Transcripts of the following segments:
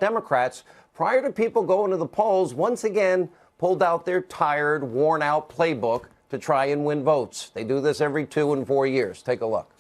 Democrats, prior to people going to the polls, once again pulled out their tired, worn-out playbook to try and win votes. They do this every 2 and 4 years. Take a look.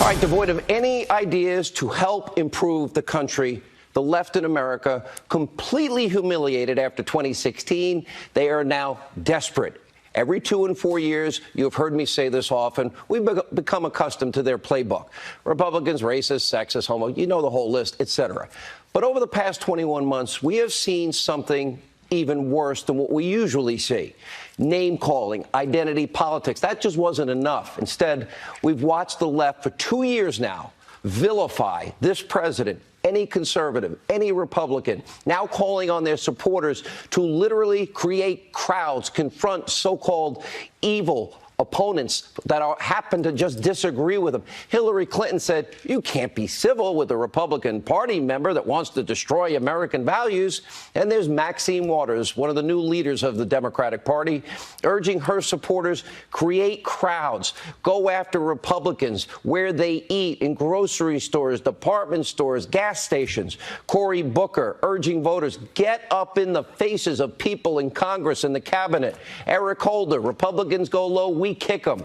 All right, devoid of any ideas to help improve the country, the left in America, completely humiliated after 2016, they are now desperate. Every 2 and 4 years, you have heard me say this often, we've become accustomed to their playbook. Republicans, racist, sexist, homo, you know the whole list, etc. But over the past 21 months, we have seen something even worse than what we usually see. Name-calling, identity politics. That just wasn't enough. Instead, we've watched the left for 2 years now vilify this president, any conservative, any Republican, now calling on their supporters to literally create crowds, confront so-called evil opponents that happen to just disagree with him. Hillary Clinton said, you can't be civil with a Republican Party member that wants to destroy American values. And there's Maxine Waters, one of the new leaders of the Democratic Party, urging her supporters, create crowds, go after Republicans where they eat, in grocery stores, department stores, gas stations. Cory Booker urging voters, get up in the faces of people in Congress and the cabinet. Eric Holder, Republicans go low, we kick them.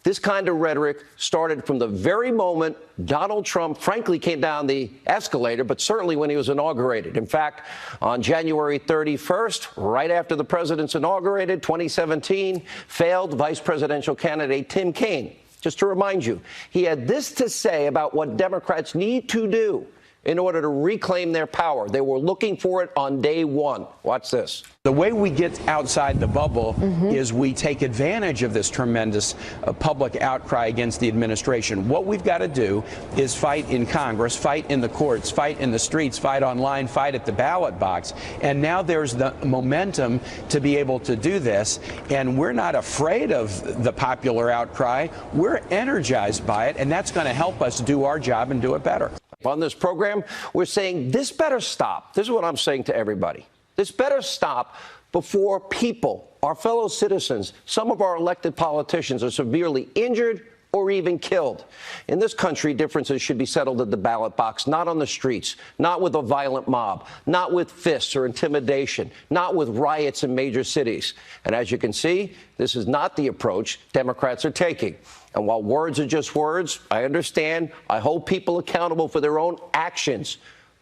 This kind of rhetoric started from the very moment Donald Trump, frankly, came down the escalator, but certainly when he was inaugurated. In fact, on January 31st, right after the president's inaugurated, 2017, failed vice presidential candidate Tim Kaine. Just to remind you, he had this to say about what Democrats need to do in order to reclaim their power. They were looking for it on day one. Watch this. The way we get outside the bubble is we take advantage of this tremendous public outcry against the administration. What we've got to do is fight in Congress, fight in the courts, fight in the streets, fight online, fight at the ballot box. And now there's the momentum to be able to do this. And we're not afraid of the popular outcry. We're energized by it. And that's going to help us do our job and do it better. On this program, we're saying this better stop. This is what I'm saying to everybody. This better stop before people, our fellow citizens, some of our elected politicians are severely injured or even killed. In this country, differences should be settled at the ballot box, not on the streets, not with a violent mob, not with fists or intimidation, not with riots in major cities. And as you can see, this is not the approach Democrats are taking. And while words are just words, I understand, I hold people accountable for their own actions.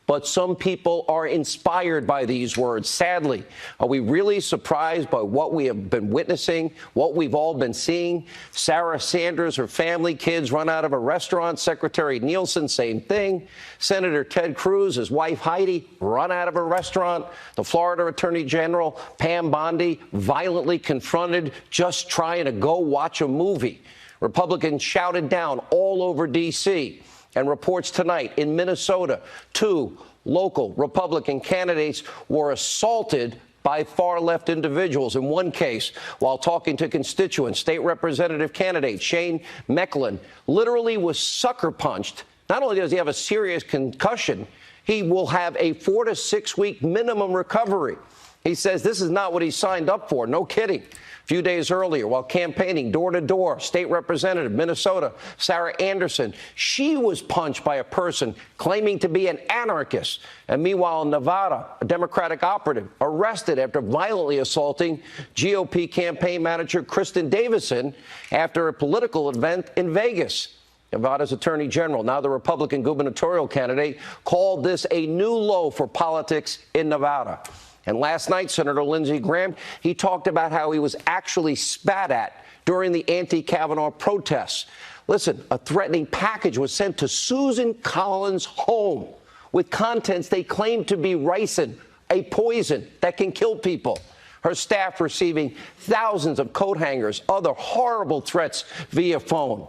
But some people are inspired by these words. Sadly, are we really surprised by what we have been witnessing, what we've all been seeing? Sarah Sanders, her family, kids run out of a restaurant. Secretary Nielsen, same thing. Senator Ted Cruz, his wife Heidi, run out of a restaurant. The Florida Attorney General, Pam Bondi, violently confronted just trying to go watch a movie. Republicans shouted down all over D.C. And reports tonight in Minnesota, 2 local Republican candidates were assaulted by far-left individuals. In one case, while talking to constituents, state representative candidate Shane Mecklin literally was sucker punched. Not only does he have a serious concussion, he will have a 4 to 6 week minimum recovery. He says this is not what he signed up for. No kidding. A few days earlier, while campaigning door-to-door, state representative, Minnesota, Sarah Anderson, she was punched by a person claiming to be an anarchist. And meanwhile, in Nevada, a Democratic operative arrested after violently assaulting GOP campaign manager Kristen Davison after a political event in Vegas. Nevada's Attorney General, now the Republican gubernatorial candidate, called this a new low for politics in Nevada. And last night, Senator Lindsey Graham, he talked about how he was actually spat at during the anti-Kavanaugh protests. Listen, a threatening package was sent to Susan Collins' home with contents they claimed to be ricin, a poison that can kill people. Her staff receiving thousands of coat hangers, other horrible threats via phone.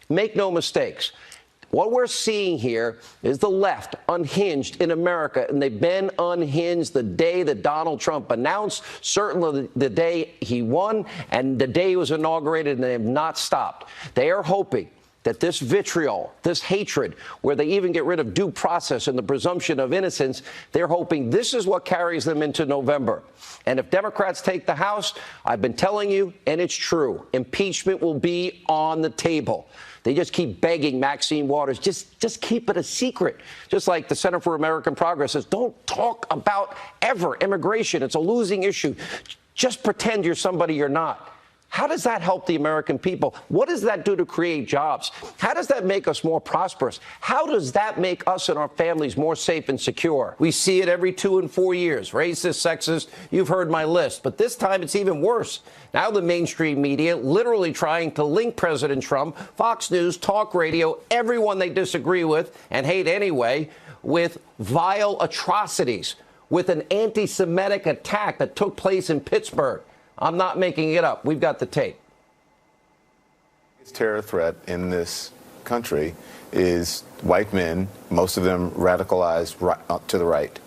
Make no mistakes. What we're seeing here is the left unhinged in America, and they've been unhinged the day that Donald Trump announced, certainly the day he won, and the day he was inaugurated, and they have not stopped. They are hoping that this vitriol, this hatred, where they even get rid of due process and the presumption of innocence, they're hoping this is what carries them into November. And if Democrats take the House, I've been telling you, and it's true, impeachment will be on the table. They just keep begging Maxine Waters, just keep it a secret. Just like the Center for American Progress says, don't talk about ever immigration. It's a losing issue. Just pretend you're somebody you're not. How does that help the American people? What does that do to create jobs? How does that make us more prosperous? How does that make us and our families more safe and secure? We see it every 2 and 4 years. Racist, sexist, you've heard my list. But this time it's even worse. Now the mainstream media literally trying to link President Trump, Fox News, talk radio, everyone they disagree with and hate anyway, with vile atrocities, with an anti-Semitic attack that took place in Pittsburgh. I'm not making it up. We've got the tape. The terror threat in this country is white men, most of them radicalized to the right.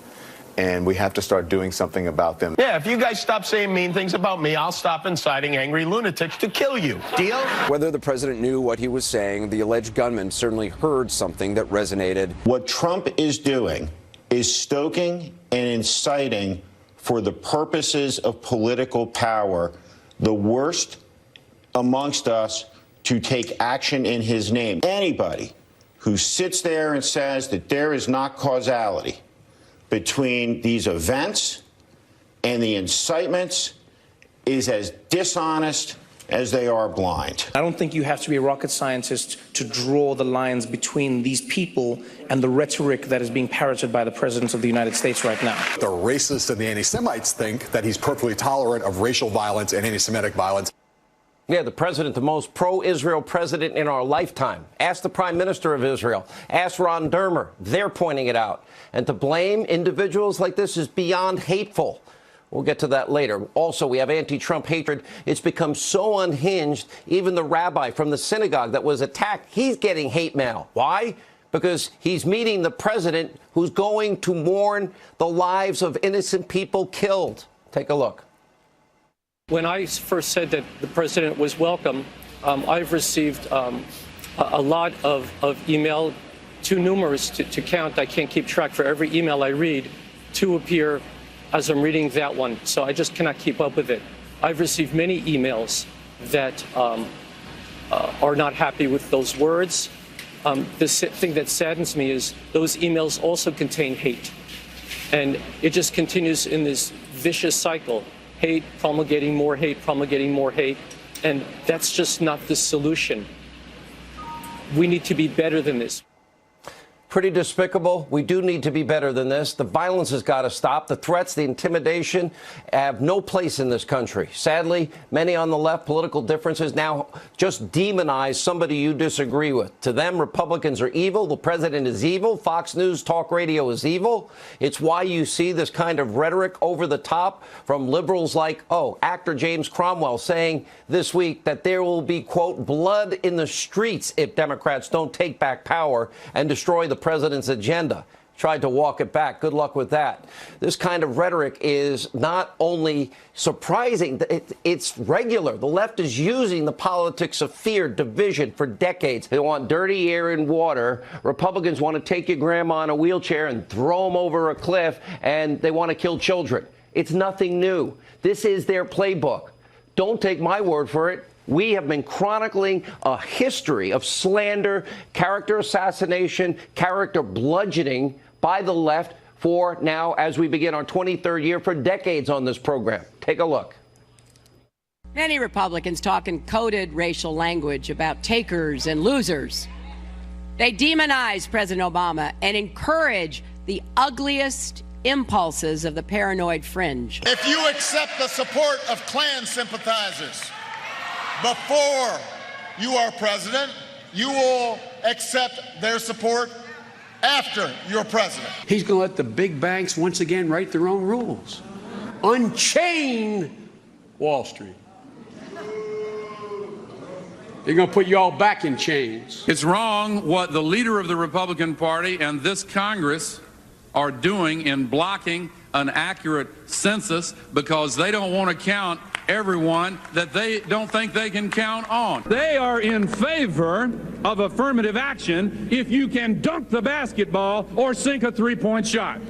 And we have to start doing something about them. Yeah, if you guys stop saying mean things about me, I'll stop inciting angry lunatics to kill you. Deal? Whether the president knew what he was saying, the alleged gunman certainly heard something that resonated. What Trump is doing is stoking and inciting for the purposes of political power, the worst amongst us to take action in his name. Anybody who sits there and says that there is not causality between these events and the incitements is as dishonest as they are blind. I don't think you have to be a rocket scientist to draw the lines between these people and the rhetoric that is being parroted by the president of the United States right now. The racists and the anti-Semites think that he's perfectly tolerant of racial violence and anti-Semitic violence. Yeah, the president, the most pro-Israel president in our lifetime. Ask the prime minister of Israel. Ask Ron Dermer. They're pointing it out. And to blame individuals like this is beyond hateful. We'll get to that later. Also, we have anti-Trump hatred. It's become so unhinged, even the rabbi from the synagogue that was attacked, he's getting hate mail. Why? Because he's meeting the president who's going to mourn the lives of innocent people killed. Take a look. When I first said that the president was welcome, I've received a lot of email, too numerous to count. I can't keep track. For every email I read, 2 appear as I'm reading that one, so I just cannot keep up with it. I've received many emails that are not happy with those words. The thing that saddens me is those emails also contain hate. And it just continues in this vicious cycle. Hate, promulgating more hate, promulgating more hate. And that's just not the solution. We need to be better than this. Pretty despicable. We do need to be better than this. The violence has got to stop. The threats, the intimidation have no place in this country. Sadly, many on the left, political differences now just demonize somebody you disagree with. To them, Republicans are evil. The president is evil. Fox News talk radio is evil. It's why you see this kind of rhetoric over the top from liberals like, actor James Cromwell saying this week that there will be, quote, blood in the streets if Democrats don't take back power and destroy the president's agenda. Tried to walk it back. Good luck with that. This kind of rhetoric is not only surprising, it's regular. The left is using the politics of fear, division for decades. They want dirty air and water. Republicans want to take your grandma in a wheelchair and throw them over a cliff, and they want to kill children. It's nothing new. This is their playbook. Don't take my word for it. We have been chronicling a history of slander, character assassination, character bludgeoning by the left for now, as we begin our 23rd year, for decades on this program. Take a look. Many Republicans talk in coded racial language about takers and losers. They demonize President Obama and encourage the ugliest impulses of the paranoid fringe. If you accept the support of Klan sympathizers before you are president, you will accept their support after you're president. He's going to let the big banks once again write their own rules. Unchain Wall Street. They're going to put you all back in chains. It's wrong what the leader of the Republican Party and this Congress are doing in blocking an accurate census because they don't want to count everyone that they don't think they can count on. They are in favor of affirmative action if you can dunk the basketball or sink a three-point shot.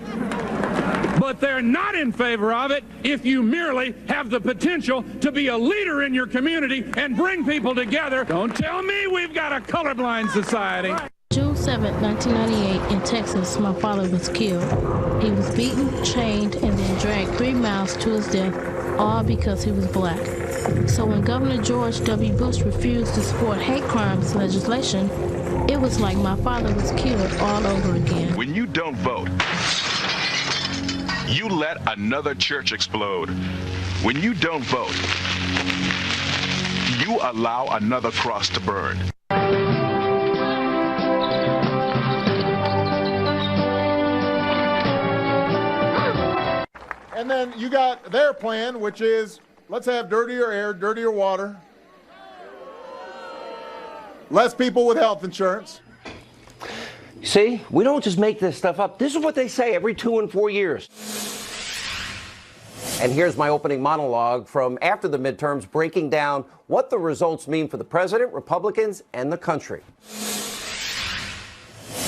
but they're not in favor of it if you merely have the potential to be a leader in your community and bring people together. Don't tell me we've got a colorblind society. June 7, 1998, in Texas, my father was killed. He was beaten, chained, and then dragged 3 miles to his death, all because he was black. So when Governor George W. Bush refused to support hate crimes legislation, it was like my father was killed all over again. When you don't vote, you let another church explode. When you don't vote, you allow another cross to burn. And then you got their plan, which is let's have dirtier air, dirtier water, less people with health insurance. See, we don't just make this stuff up. This is what they say every 2 and 4 years. And here's my opening monologue from after the midterms, breaking down what the results mean for the president, Republicans, and the country.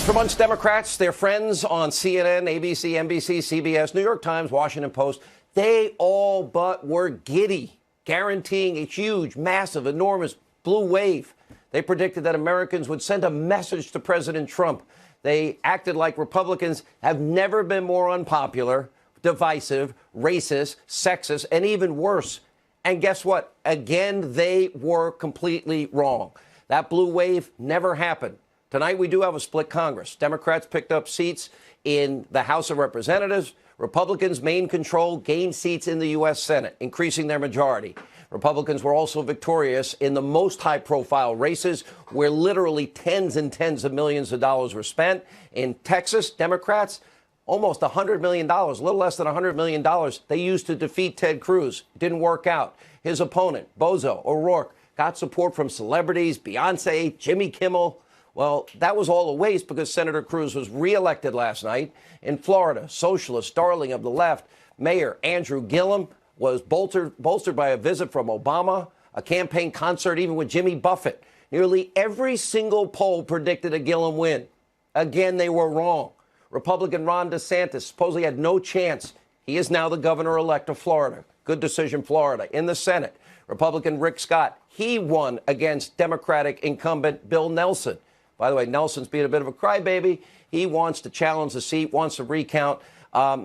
For months, Democrats, their friends on CNN, ABC, NBC, CBS, New York Times, Washington Post, they all but were giddy, guaranteeing a huge, massive, enormous blue wave. They predicted that Americans would send a message to President Trump. They acted like Republicans have never been more unpopular, divisive, racist, sexist, and even worse. And guess what? Again, they were completely wrong. That blue wave never happened. Tonight, we do have a split Congress. Democrats picked up seats in the House of Representatives. Republicans, main control, gained seats in the U.S. Senate, increasing their majority. Republicans were also victorious in the most high-profile races, where literally tens and tens of millions of dollars were spent. In Texas, Democrats, almost $100 million, a little less than $100 million, they used to defeat Ted Cruz. Didn't work out. His opponent, Bozo O'Rourke, got support from celebrities, Beyonce, Jimmy Kimmel. Well, that was all a waste because Senator Cruz was reelected last night. In Florida, socialist darling of the left, Mayor Andrew Gillum was bolstered by a visit from Obama, a campaign concert even with Jimmy Buffett. Nearly every single poll predicted a Gillum win. Again, they were wrong. Republican Ron DeSantis supposedly had no chance. He is now the governor-elect of Florida. Good decision, Florida. In the Senate, Republican Rick Scott, he won against Democratic incumbent Bill Nelson. By the way, Nelson's being a bit of a crybaby. He wants to challenge the seat, wants to recount.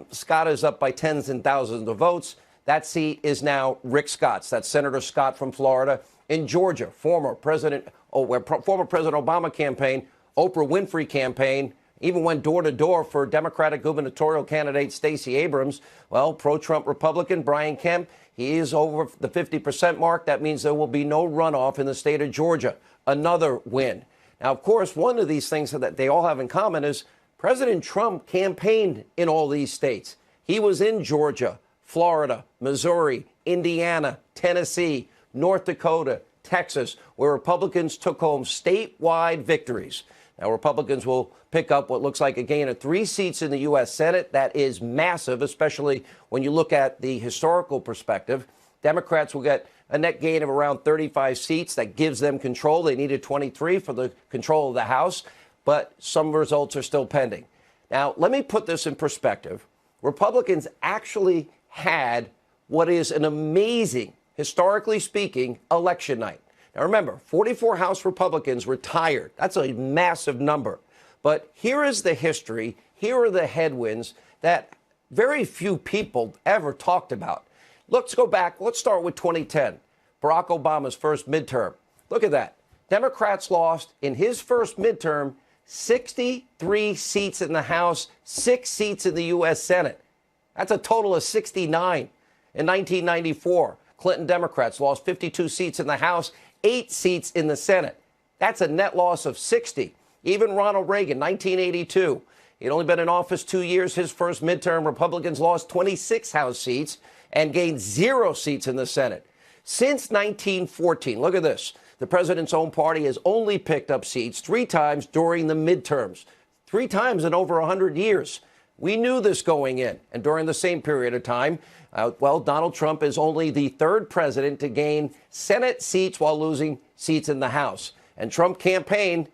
Scott is up by tens and thousands of votes. That seat is now Rick Scott's. That's Senator Scott from Florida. In Georgia, former President Obama campaign, Oprah Winfrey campaign, even went door to door for Democratic gubernatorial candidate Stacey Abrams. Well, pro-Trump Republican Brian Kemp, he is over the 50% mark. That means there will be no runoff in the state of Georgia. Another win. Now, of course, one of these things that they all have in common is President Trump campaigned in all these states. He was in Georgia, Florida, Missouri, Indiana, Tennessee, North Dakota, Texas, where Republicans took home statewide victories. Now, Republicans will pick up what looks like a gain of 3 seats in the U.S. Senate. That is massive, especially when you look at the historical perspective. Democrats will get a net gain of around 35 seats. That gives them control. They needed 23 for the control of the House, but some results are still pending. Now, let me put this in perspective. Republicans actually had what is an amazing, historically speaking, election night. Now, remember, 44 House Republicans retired. That's a massive number. But here is the history. Here are the headwinds that very few people ever talked about. Let's go back. Let's start with 2010, Barack Obama's first midterm. Look at that. Democrats lost in his first midterm 63 seats in the House, 6 seats in the U.S. Senate. That's a total of 69. In 1994, Clinton Democrats lost 52 seats in the House, 8 seats in the Senate. That's a net loss of 60. Even Ronald Reagan, 1982. He'd only been in office 2 years. His first midterm, Republicans lost 26 House seats and gained 0 seats in the Senate. Since 1914, look at this. The president's own party has only picked up seats 3 times during the midterms. 3 times in over 100 years. We knew this going in. And during the same period of time, Donald Trump is only the 3rd president to gain Senate seats while losing seats in the House. And Trump campaigned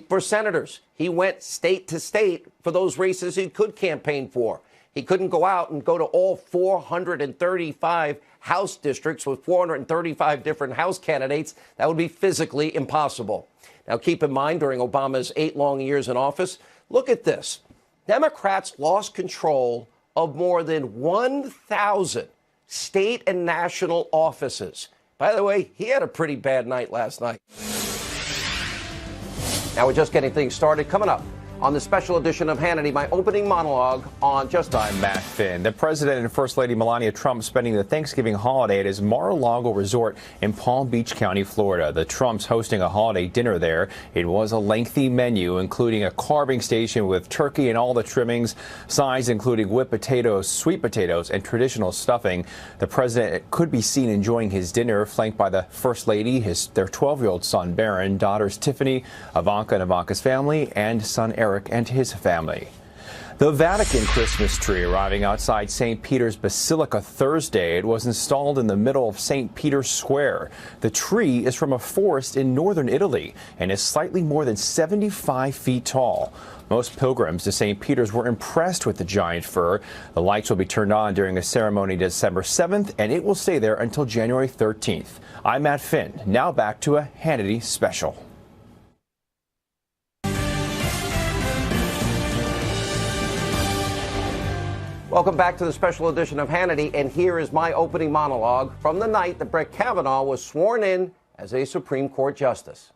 for senators. He went state to state for those races he could campaign for. He couldn't go out and go to all 435 House districts with 435 different House candidates. That would be physically impossible. Now, keep in mind, during Obama's 8 long years in office, look at this. Democrats lost control of more than 1,000 state and national offices. By the way, he had a pretty bad night last night. Now we're just getting things started. Coming up on the special edition of Hannity, my opening monologue on just... I'm Matt Finn. The President and First Lady Melania Trump spending the Thanksgiving holiday at his Mar-a-Lago resort in Palm Beach County, Florida. The Trumps hosting a holiday dinner there. It was a lengthy menu, including a carving station with turkey and all the trimmings, sides including whipped potatoes, sweet potatoes, and traditional stuffing. The President could be seen enjoying his dinner, flanked by the First Lady, their 12-year-old son, Barron, daughters Tiffany, Ivanka and Ivanka's family, and son Eric and his family. The Vatican Christmas tree arriving outside St. Peter's Basilica Thursday. It was installed in the middle of St. Peter's Square. The tree is from a forest in northern Italy and is slightly more than 75 feet tall. Most pilgrims to St. Peter's were impressed with the giant fir. The lights will be turned on during a ceremony December 7th, and it will stay there until January 13th. I'm Matt Finn. Now back to a Hannity special. Welcome back to the special edition of Hannity, and here is my opening monologue from the night that Brett Kavanaugh was sworn in as a Supreme Court justice.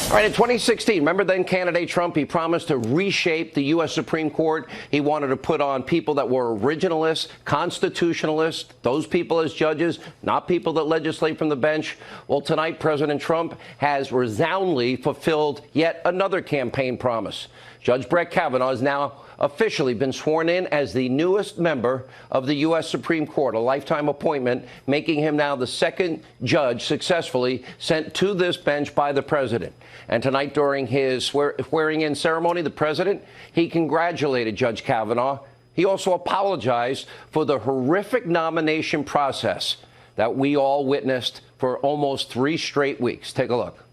All right, in 2016, remember then candidate Trump, he promised to reshape the U.S. Supreme Court. He wanted to put on people that were originalists, constitutionalists, those people as judges, not people that legislate from the bench. Well, tonight, President Trump has resoundingly fulfilled yet another campaign promise. Judge Brett Kavanaugh has now officially been sworn in as the newest member of the U.S. Supreme Court, a lifetime appointment, making him now the second judge successfully sent to this bench by the president. And tonight, during his swearing-in ceremony, the president, he congratulated Judge Kavanaugh. He also apologized for the horrific nomination process that we all witnessed for almost 3 straight weeks. Take a look.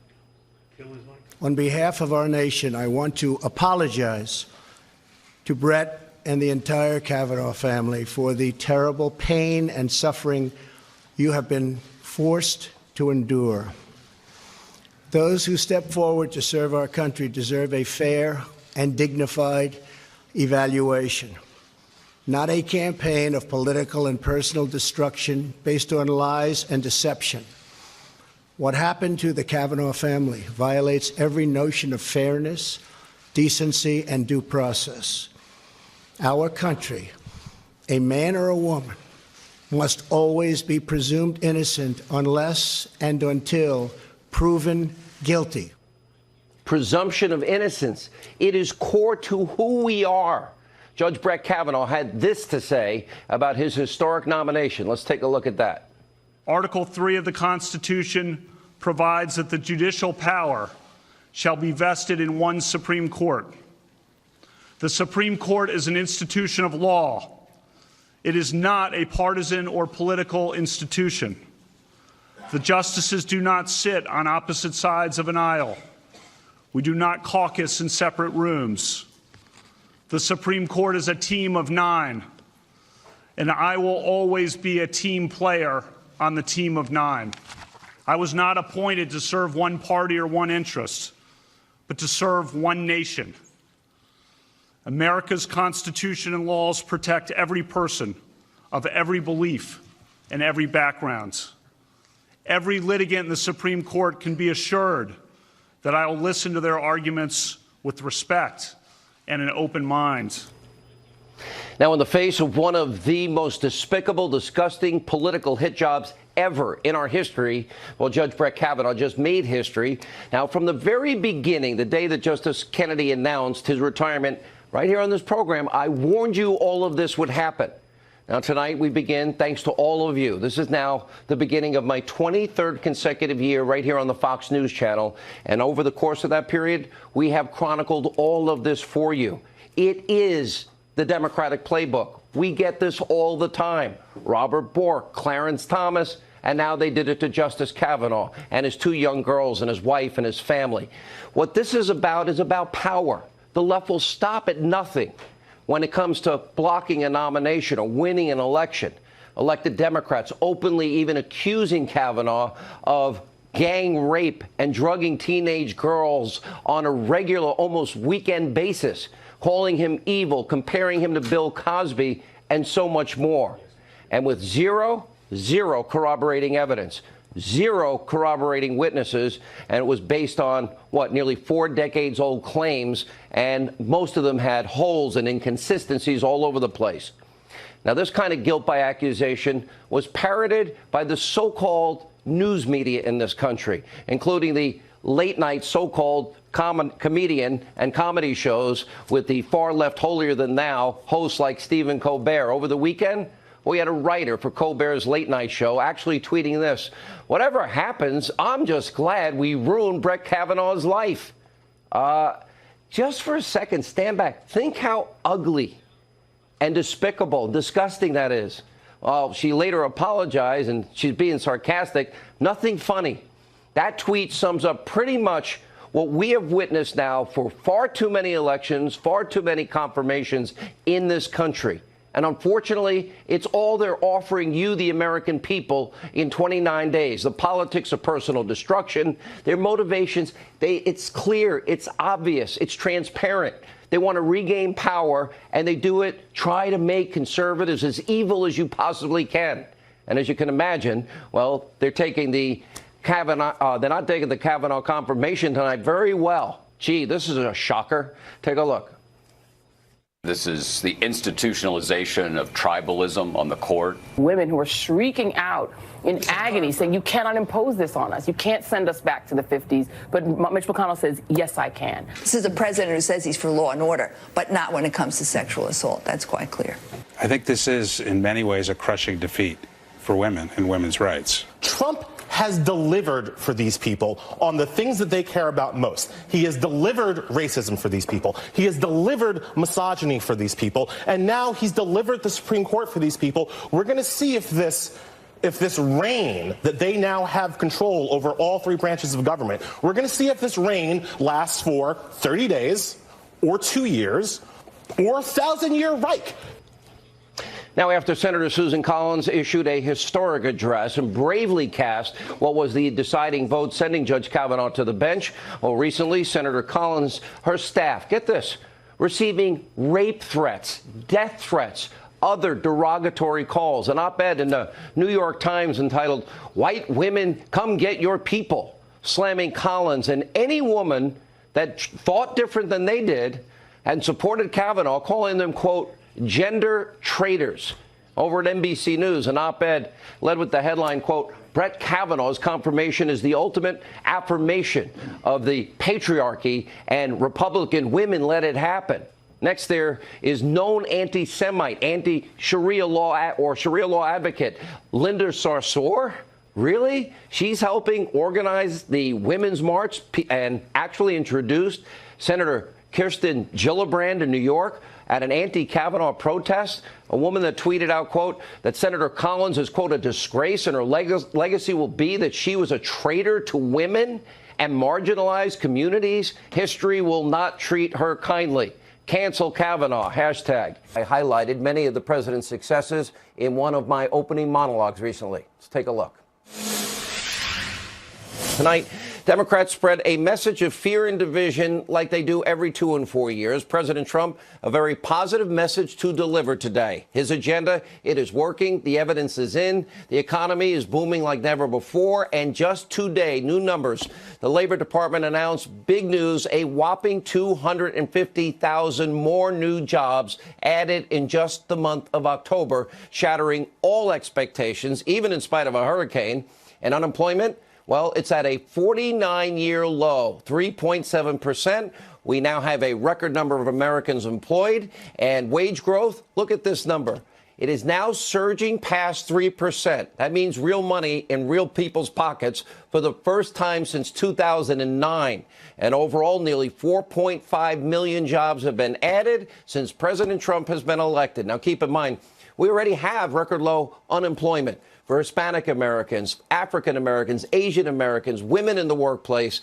On behalf of our nation, I want to apologize to Brett and the entire Kavanaugh family for the terrible pain and suffering you have been forced to endure. Those who step forward to serve our country deserve a fair and dignified evaluation, not a campaign of political and personal destruction based on lies and deception. What happened to the Kavanaugh family violates every notion of fairness, decency, and due process. Our country, a man or a woman, must always be presumed innocent unless and until proven guilty. Presumption of innocence. It is core to who we are. Judge Brett Kavanaugh had this to say about his historic nomination. Let's take a look at that. Article 3 of the Constitution provides that the judicial power shall be vested in one Supreme Court. The Supreme Court is an institution of law. It is not a partisan or political institution. The justices do not sit on opposite sides of an aisle. We do not caucus in separate rooms. The Supreme Court is a team of 9, and I will always be a team player on the team of 9. I was not appointed to serve one party or one interest, but to serve one nation. America's Constitution and laws protect every person of every belief and every background. Every litigant in the Supreme Court can be assured that I will listen to their arguments with respect and an open mind. Now, in the face of one of the most despicable, disgusting political hit jobs ever in our history, well, Judge Brett Kavanaugh just made history. Now, from the very beginning, the day that Justice Kennedy announced his retirement, right here on this program, I warned you all of this would happen. Now, tonight we begin, thanks to all of you. This is now the beginning of my 23rd consecutive year right here on the Fox News channel. And over the course of that period, we have chronicled all of this for you. It is the Democratic playbook. We get this all the time. Robert Bork, Clarence Thomas, and now they did it to Justice Kavanaugh and his 2 young girls and his wife and his family. What this is about power. The left will stop at nothing when it comes to blocking a nomination or winning an election. Elected Democrats openly even accusing Kavanaugh of gang rape and drugging teenage girls on a regular, almost weekend basis, calling him evil, comparing him to Bill Cosby, and so much more. And with zero corroborating evidence, zero corroborating witnesses, and it was based on, nearly 4 decades old claims, and most of them had holes and inconsistencies all over the place. Now, this kind of guilt by accusation was parroted by the so-called news media in this country, including the late-night so-called comedian and comedy shows with the far-left holier-than-thou hosts like Stephen Colbert. Over the weekend, we had a writer for Colbert's late-night show actually tweeting this: "Whatever happens, I'm just glad we ruined Brett Kavanaugh's life." Just for a second, stand back. Think how ugly and despicable, disgusting that is. Well, she later apologized, and she's being sarcastic. Nothing funny. That tweet sums up pretty much what we have witnessed now for far too many elections, far too many confirmations in this country. And unfortunately, it's all they're offering you, the American people, in 29 days. The politics of personal destruction, their motivations, it's clear, it's obvious, it's transparent. They want to regain power, and they do it, try to make conservatives as evil as you possibly can. And as you can imagine, well, they're taking the Kavanaugh, they're not taking the Kavanaugh confirmation tonight very well. Gee, this is a shocker. Take a look. This is the institutionalization of tribalism on the court. Women who are shrieking out in agony, saying, "You cannot impose this on us. You can't send us back to the 50s. But Mitch McConnell says, "Yes, I can." This is a president who says he's for law and order, but not when it comes to sexual assault. That's quite clear. I think this is, in many ways, a crushing defeat for women and women's rights. Trump has delivered for these people on the things that they care about most. He has delivered racism for these people. He has delivered misogyny for these people. And now he's delivered the Supreme Court for these people. We're going to see if this reign that they now have control over all 3 branches of government, we're going to see if this reign lasts for 30 days or 2 years or a 1,000-year Reich. Now, after Senator Susan Collins issued a historic address and bravely cast what was the deciding vote sending Judge Kavanaugh to the bench, well, recently, Senator Collins, her staff, get this, receiving rape threats, death threats, other derogatory calls. An op-ed in the New York Times entitled, "White Women, Come Get Your People," slamming Collins and any woman that thought different than they did and supported Kavanaugh, calling them, quote, gender traitors. Over at NBC News, an op-ed led with the headline, quote, "Brett Kavanaugh's confirmation is the ultimate affirmation of the patriarchy, and Republican women let it happen." Next there is known anti-Semite, anti-Sharia law or Sharia law advocate Linda Sarsour. Really? She's helping organize the Women's March and actually introduced Senator Kirsten Gillibrand in New York at an anti-Kavanaugh protest, a woman that tweeted out, quote, that Senator Collins is, quote, a disgrace, and her legacy will be that she was a traitor to women and marginalized communities. History will not treat her kindly. Cancel Kavanaugh, hashtag. I highlighted many of the president's successes in one of my opening monologues recently. Let's take a look. Tonight, Democrats spread a message of fear and division like they do every 2 and 4 years. President Trump, a very positive message to deliver today. His agenda, it is working. The evidence is in. The economy is booming like never before. And just today, new numbers. The Labor Department announced big news, a whopping 250,000 more new jobs added in just the month of October, shattering all expectations, even in spite of a hurricane. And unemployment, well, it's at a 49-year low, 3.7%. We now have a record number of Americans employed. And wage growth, look at this number. It is now surging past 3%. That means real money in real people's pockets for the first time since 2009. And overall, nearly 4.5 million jobs have been added since President Trump has been elected. Now, keep in mind, we already have record low unemployment for Hispanic Americans, African Americans, Asian Americans, women in the workplace,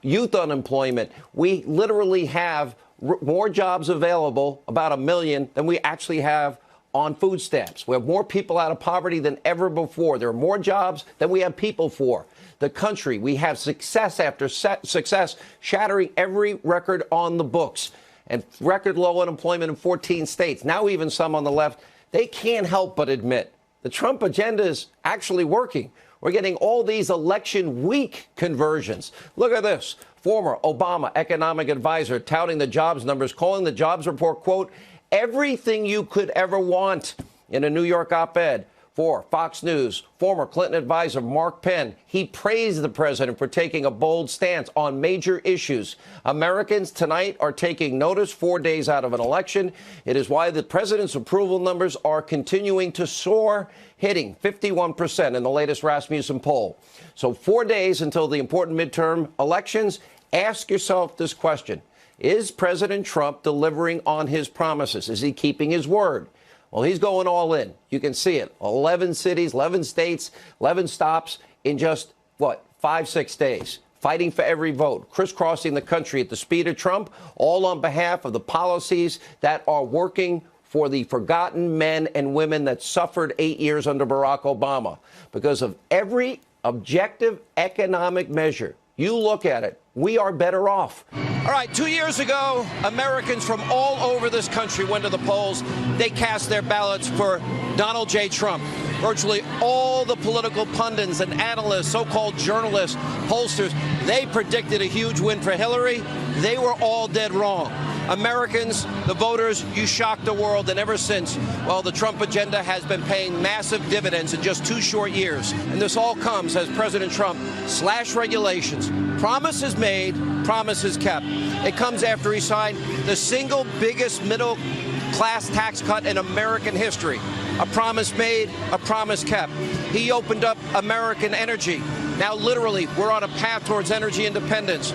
youth unemployment. We literally have more jobs available, about 1 million, than we actually have on food stamps. We have more people out of poverty than ever before. There are more jobs than we have people for. The country, we have success after success, shattering every record on the books, and record low unemployment in 14 states. Now even some on the left, they can't help but admit the Trump agenda is actually working. We're getting all these election week conversions. Look at this. Former Obama economic advisor touting the jobs numbers, calling the jobs report, quote, everything you could ever want. In a New York op-ed for Fox News, former Clinton advisor Mark Penn, he praised the president for taking a bold stance on major issues. Americans tonight are taking notice 4 days out of an election. It is why the president's approval numbers are continuing to soar, hitting 51% in the latest Rasmussen poll. So 4 days until the important midterm elections. Ask yourself this question. Is President Trump delivering on his promises? Is he keeping his word? Well, he's going all in. You can see it. 11 cities, 11 states, 11 stops in just, 5, 6 days. Fighting for every vote, crisscrossing the country at the speed of Trump, all on behalf of the policies that are working for the forgotten men and women that suffered 8 years under Barack Obama. Because of every objective economic measure, you look at it, we are better off. All right, 2 years ago, Americans from all over this country went to the polls. They cast their ballots for Donald J. Trump. Virtually all the political pundits and analysts, so-called journalists, pollsters, they predicted a huge win for Hillary. They were all dead wrong. Americans, the voters, you shocked the world, and ever since, well, the Trump agenda has been paying massive dividends in just 2 short years. And this all comes as President Trump slashed regulations, promises made, promises kept. It comes after he signed the single biggest middle-class tax cut in American history. A promise made, a promise kept. He opened up American energy. Now, literally, we're on a path towards energy independence.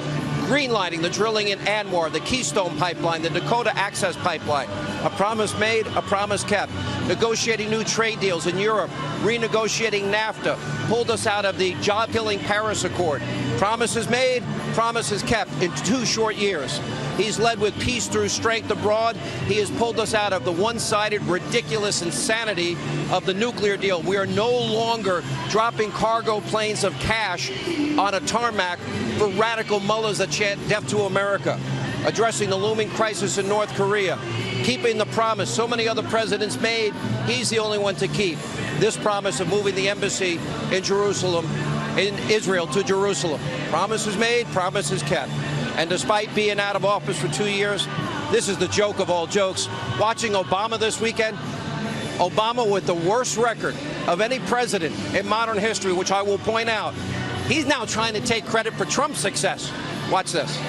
Greenlighting the drilling in ANWR, the Keystone Pipeline, the Dakota Access Pipeline. A promise made, a promise kept. Negotiating new trade deals in Europe, renegotiating NAFTA, pulled us out of the job-killing Paris Accord. Promises made, promises kept in 2 short years. He's led with peace through strength abroad. He has pulled us out of the one-sided, ridiculous insanity of the nuclear deal. We are no longer dropping cargo planes of cash on a tarmac for radical mullahs that chant death to America. Addressing the looming crisis in North Korea. Keeping the promise so many other presidents made, he's the only one to keep. This promise of moving the embassy in Jerusalem, in Israel to Jerusalem. Promises made, promises kept. And despite being out of office for 2 years, this is the joke of all jokes. Watching Obama this weekend, Obama with the worst record of any president in modern history, which I will point out, he's now trying to take credit for Trump's success. Watch this.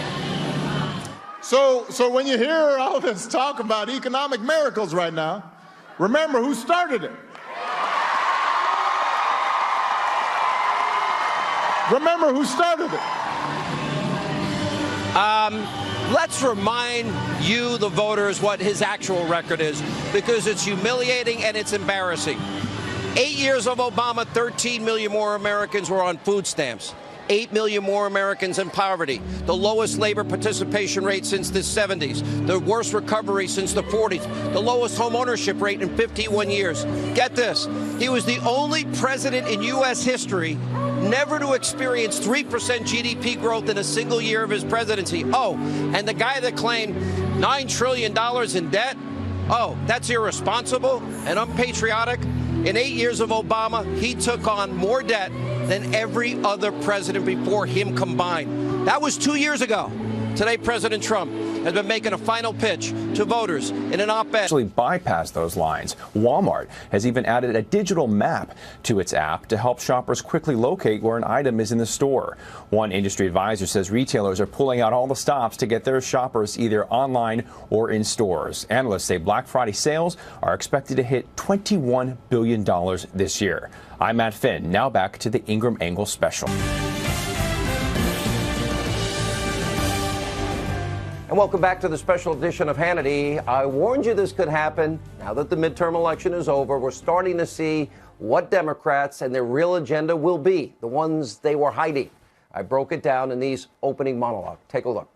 So when you hear all this talk about economic miracles right now, remember who started it. Remember who started it. Let's remind you, the voters, what his actual record is, because it's humiliating and it's embarrassing. 8 years of Obama, 13 million more Americans were on food stamps. 8 million more Americans in poverty, the lowest labor participation rate since the 70s, the worst recovery since the 40s, the lowest home ownership rate in 51 years. Get this, he was the only president in U.S. history never to experience 3% GDP growth in a single year of his presidency. Oh, and the guy that claimed $9 trillion in debt, oh, that's irresponsible and unpatriotic. In 8 years of Obama, he took on more debt than every other president before him combined. That was 2 years ago. Today, President Trump has been making a final pitch to voters in an op-ed. Actually bypass those lines. Walmart has even added a digital map to its app to help shoppers quickly locate where an item is in the store. One industry advisor says retailers are pulling out all the stops to get their shoppers either online or in stores. Analysts say Black Friday sales are expected to hit $21 billion this year. I'm Matt Finn. Now back to the Ingram Angle Special. And welcome back to the special edition of Hannity. I warned you this could happen. Now that the midterm election is over, we're starting to see what Democrats and their real agenda will be, the ones they were hiding. I broke it down in these opening monologues. Take a look.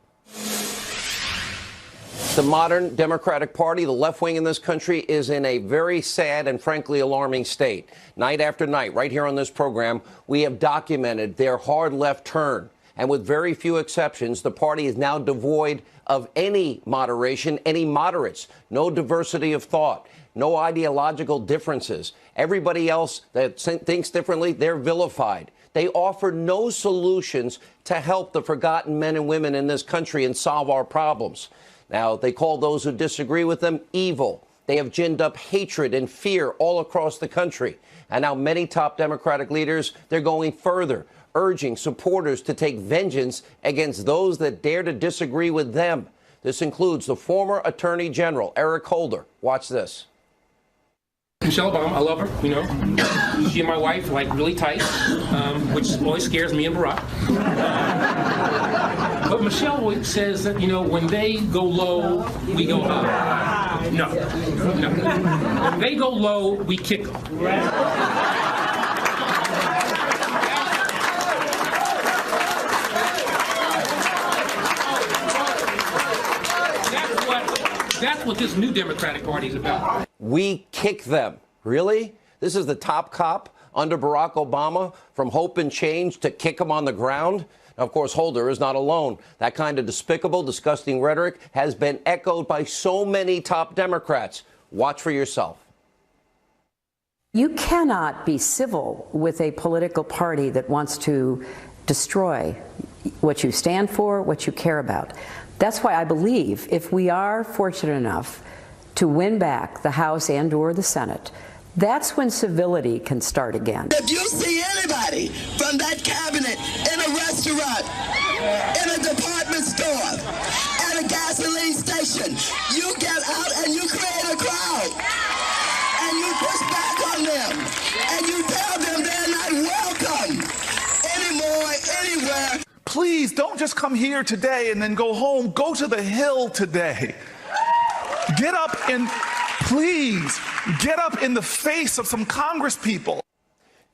The modern Democratic Party, the left wing in this country, is in a very sad and frankly alarming state. Night after night, right here on this program, we have documented their hard left turn. And with very few exceptions, the party is now devoid of any moderation, any moderates, no diversity of thought, no ideological differences. Everybody else that thinks differently, they're vilified. They offer no solutions to help the forgotten men and women in this country and solve our problems. Now, they call those who disagree with them evil. They have ginned up hatred and fear all across the country. And now many top Democratic leaders, they're going further, urging supporters to take vengeance against those that dare to disagree with them. This includes the former Attorney General, Eric Holder. Watch this. Michelle Obama, I love her, you know. She and my wife, like, really tight, which always scares me and Barack. But Michelle always says that, you know, when they go low, we go high. No. When they go low, we kick them. That's what this new Democratic Party is about. We kick them. Really? This is the top cop under Barack Obama, from hope and change to kick him on the ground? Now, of course, Holder is not alone. That kind of despicable, disgusting rhetoric has been echoed by so many top Democrats. Watch for yourself. You cannot be civil with a political party that wants to destroy what you stand for, what you care about. That's why I believe if we are fortunate enough to win back the House and/or the Senate, that's when civility can start again. If you see anybody from that cabinet in a restaurant, in a department store, at a gasoline station, you get out and you create a crowd. And you push back on them. And you tell them they're not welcome anymore, anywhere. Please don't just come here today and then go home. Go to the Hill today. Get up and please get up in the face of some Congress people.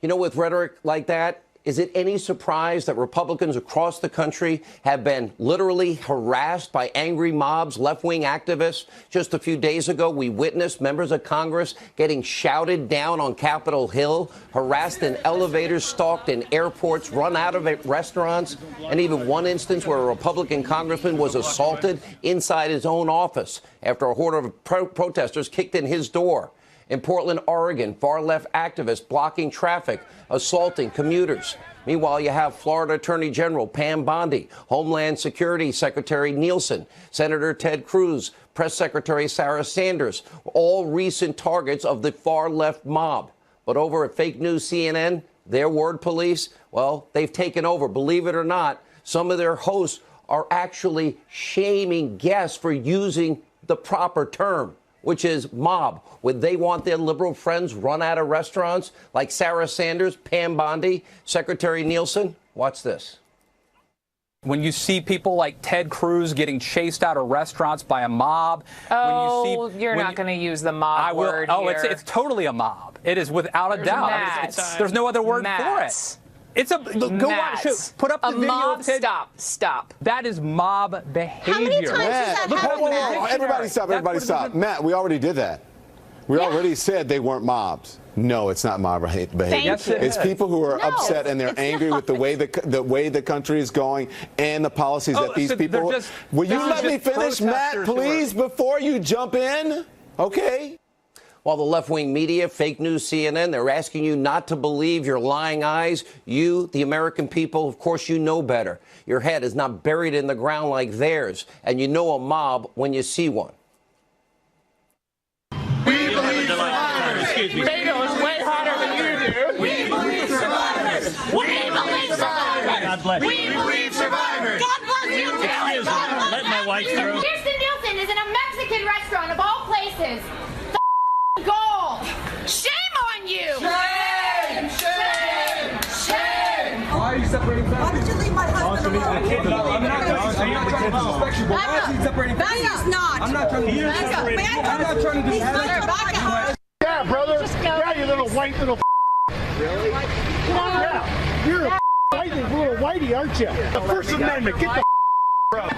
You know, with rhetoric like that, is it any surprise that Republicans across the country have been literally harassed by angry mobs, left-wing activists? Just a few days ago, we witnessed members of Congress getting shouted down on Capitol Hill, harassed in elevators, stalked in airports, run out of restaurants, and even one instance where a Republican congressman was assaulted inside his own office after a horde of protesters kicked in his door. In Portland, Oregon, far-left activists blocking traffic, assaulting commuters. Meanwhile, you have Florida Attorney General Pam Bondi, Homeland Security Secretary Nielsen, Senator Ted Cruz, Press Secretary Sarah Sanders, all recent targets of the far-left mob. But over at fake news CNN, their word police, well, they've taken over. Believe it or not, some of their hosts are actually shaming guests for using the proper term, which is mob. Would they want their liberal friends run out of restaurants like Sarah Sanders, Pam Bondi, Secretary Nielsen? Watch this. When you see people like Ted Cruz getting chased out of restaurants by a mob. Oh, you're not going to use the mob word here. It's totally a mob. It is without a doubt. There's no other word for it. It's a go watch. Put up the video mob. Of Ted. Stop. That is mob behavior. How many times has that happened? Everybody stop. Matt, we already did that. We already said they weren't mobs. No, it's not mob behavior. It's people who are upset and they're angry with the way the country is going and the policies that these people. Will you let me finish, Matt, please, before you jump in? Okay. While the left-wing media, fake news CNN, they're asking you not to believe your lying eyes. You, the American people, of course, you know better. Your head is not buried in the ground like theirs, and you know a mob when you see one. We believe survivors. Beto is way hotter than you do. We believe survivors. We believe survivors. God bless you. We believe survivors. God bless you. Let my wife through. Kirsten Nielsen is in a Mexican restaurant of all places. Goal. Shame on you. Shame. Shame. Shame. Why are you separating families? Why did you leave my husband alone? I'm not trying to disrespect you, but why is he separating families? He's not. I'm not trying to disrespect you. I'm not trying to disrespect you. Yeah, brother. Yeah, you little white little. Really? Yeah. You're a little whitey, aren't you? The First Amendment. Get the out.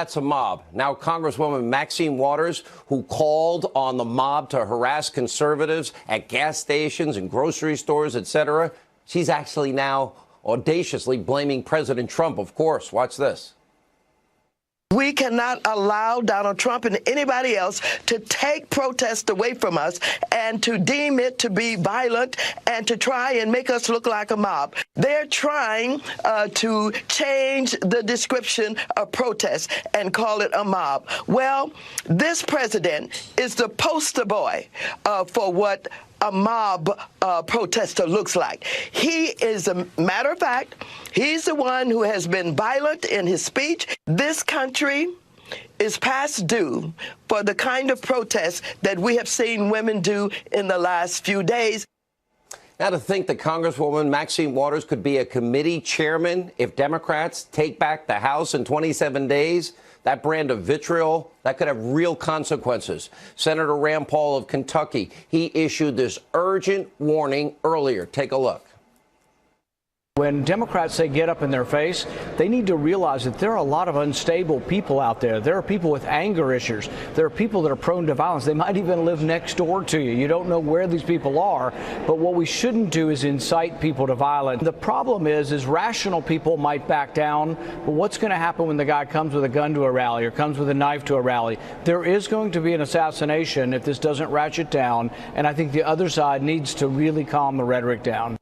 That's a mob. Now, Congresswoman Maxine Waters, who called on the mob to harass conservatives at gas stations and grocery stores, etc., she's actually now audaciously blaming President Trump, of course. Watch this. We cannot allow Donald Trump and anybody else to take protest away from us and to deem it to be violent and to try and make us look like a mob. They're trying to change the description of protest and call it a mob. Well, this president is the poster boy for what a mob protester looks like. He is, a matter of fact, he's the one who has been violent in his speech. This country is past due for the kind of protests that we have seen women do in the last few days. Now, to think that Congresswoman Maxine Waters could be a committee chairman if Democrats take back the House in 27 days, that brand of vitriol, that could have real consequences. Senator Rand Paul of Kentucky, he issued this urgent warning earlier. Take a look. When Democrats say get up in their face, they need to realize that there are a lot of unstable people out there. There are people with anger issues. There are people that are prone to violence. They might even live next door to you. You don't know where these people are. But what we shouldn't do is incite people to violence. The problem is rational people might back down. But what's going to happen when the guy comes with a gun to a rally or comes with a knife to a rally? There is going to be an assassination if this doesn't ratchet down. And I think the other side needs to really calm the rhetoric down.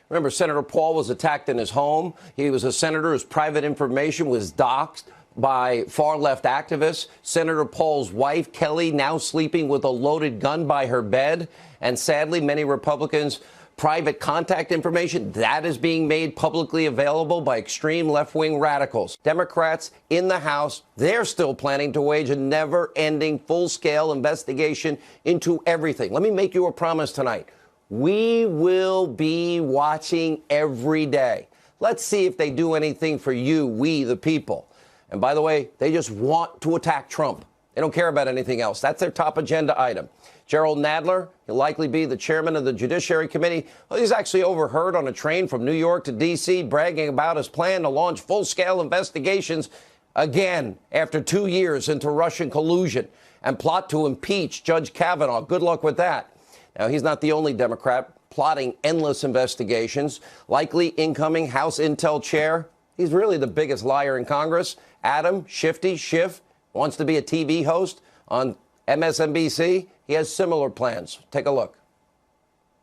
Remember, Senator Paul was attacked in his home. He was a senator whose private information was doxed by far-left activists. Senator Paul's wife, Kelly, now sleeping with a loaded gun by her bed. And sadly, many Republicans' private contact information, that is being made publicly available by extreme left-wing radicals. Democrats in the House, they're still planning to wage a never-ending full-scale investigation into everything. Let me make you a promise tonight. We will be watching every day. Let's see if they do anything for you, we the people. And by the way, they just want to attack Trump. They don't care about anything else. That's their top agenda item. Gerald Nadler, he'll likely be the chairman of the Judiciary Committee. Well, he's actually overheard on a train from New York to D.C. bragging about his plan to launch full-scale investigations again after 2 years into Russian collusion and plot to impeach Judge Kavanaugh. Good luck with that. Now, he's not the only Democrat plotting endless investigations. Likely incoming House Intel chair. He's really the biggest liar in Congress. Adam Schiff wants to be a TV host on MSNBC. He has similar plans. Take a look.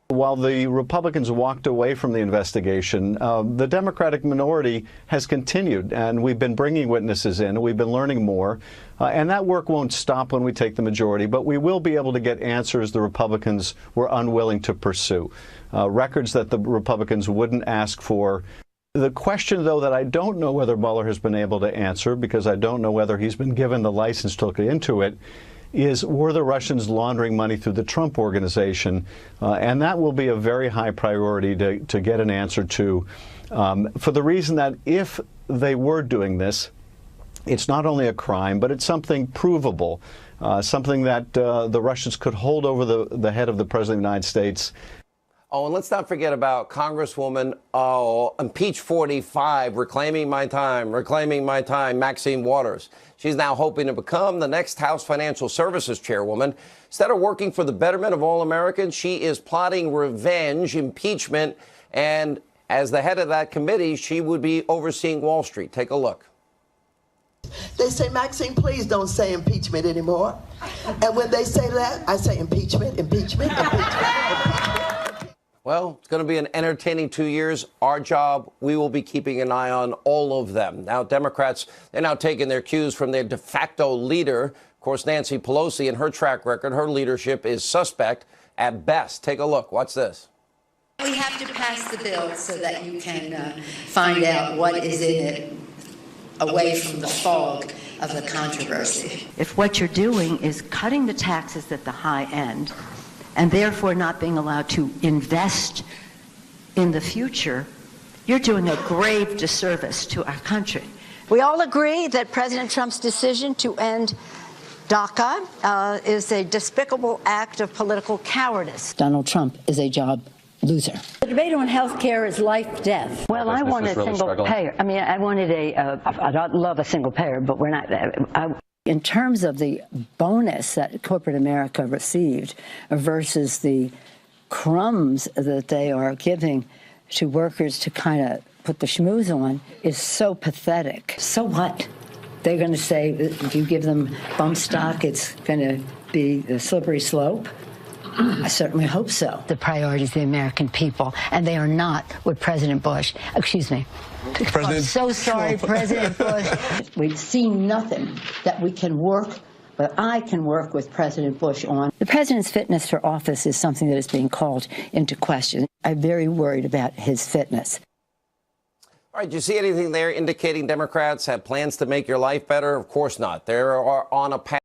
While the Republicans walked away from the investigation, the Democratic minority has continued, and we've been bringing witnesses in, and we've been learning more, and that work won't stop when we take the majority, but we will be able to get answers the Republicans were unwilling to pursue, records that the Republicans wouldn't ask for. The question, though, that I don't know whether Mueller has been able to answer, because I don't know whether he's been given the license to look into it, is were the Russians laundering money through the Trump organization? And that will be a very high priority to get an answer to, for the reason that if they were doing this, it's not only a crime, but it's something provable, something that the Russians could hold over the head of the President of the United States. Oh, and let's not forget about Congresswoman, Impeach 45, reclaiming my time, Maxine Waters. She's now hoping to become the next House Financial Services chairwoman. Instead of working for the betterment of all Americans, she is plotting revenge, impeachment, and as the head of that committee, she would be overseeing Wall Street. Take a look. They say, Maxine, please don't say impeachment anymore. And when they say that, I say impeachment, impeachment, impeachment. Well, it's going to be an entertaining 2 years. Our job, we will be keeping an eye on all of them. Now, Democrats, they're now taking their cues from their de facto leader. Of course, Nancy Pelosi, and her track record, her leadership is suspect at best. Take a look. Watch this. We have to pass the bill so that you can find out what is in it away from the fog of the controversy. If what you're doing is cutting the taxes at the high end, and therefore not being allowed to invest in the future, you're doing a grave disservice to our country. We all agree that President Trump's decision to end DACA is a despicable act of political cowardice. Donald Trump is a job loser. The debate on health care is life, death. Well, I want a single payer. I mean, I wanted I love a single payer, but we're not. In terms of the bonus that corporate America received versus the crumbs that they are giving to workers to kind of put the schmooze on is so pathetic. So what? They're going to say if you give them bump stock, it's going to be a slippery slope? I certainly hope so. The priorities of the American people, and they are not with President Bush. Excuse me. I'm so sorry, President Bush. We've seen nothing that we can work, but I can work with President Bush on. The president's fitness for office is something that is being called into question. I'm very worried about his fitness. All right, do you see anything there indicating Democrats have plans to make your life better? Of course not. They are on a path.